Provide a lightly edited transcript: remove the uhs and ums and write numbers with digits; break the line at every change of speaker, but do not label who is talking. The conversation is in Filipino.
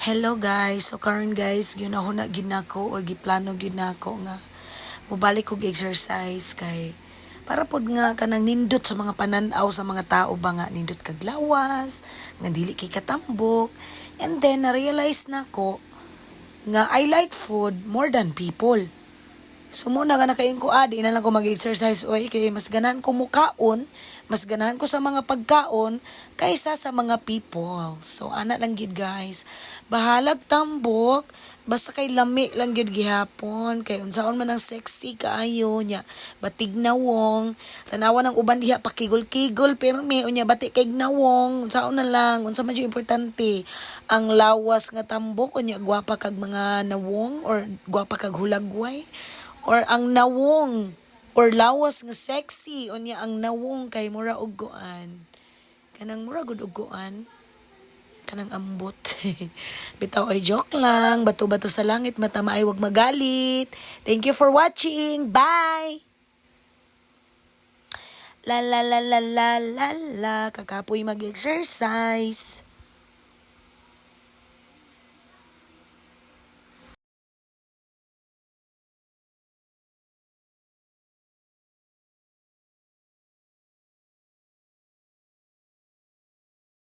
Hello guys, so karon guys, ginahuna ginako or giplano ginako nga mobalik og exercise kay para pod nga kanang nindot sa mga pananaw sa mga tao ba nga nindot kag lawas, nga dili kay katambok. And then na-realize nako nga I like food more than people. So muna nga nakain ko, di na lang ko mag-exercise oy kay mas ganahan ko mukaon, mas ganahan ko sa mga pagkaon kaysa sa mga people. So ana lang gid guys. Bahalag tambok, basta kay lami lang gid gihapon kay unsaon man ang sexy kaayo nya. Batig nawong, tanawa ng uban diha pakigol-kigol pero may unya bati kay nawong, unsaon na lang, unsa man jud importante. Ang lawas nga tambok unya gwapa kag mga nawong or gwapa kag hulagway. Or ang nawong or lawas nga sexy unya ang nawong kay mura uguan. Kanang mura gud uguan. Kanang ambot. Bitaw ay joke lang. Bato-bato sa langit mata maay wag magalit. Thank you for watching. Bye. La la la la la la la kakapoy mag-exercise.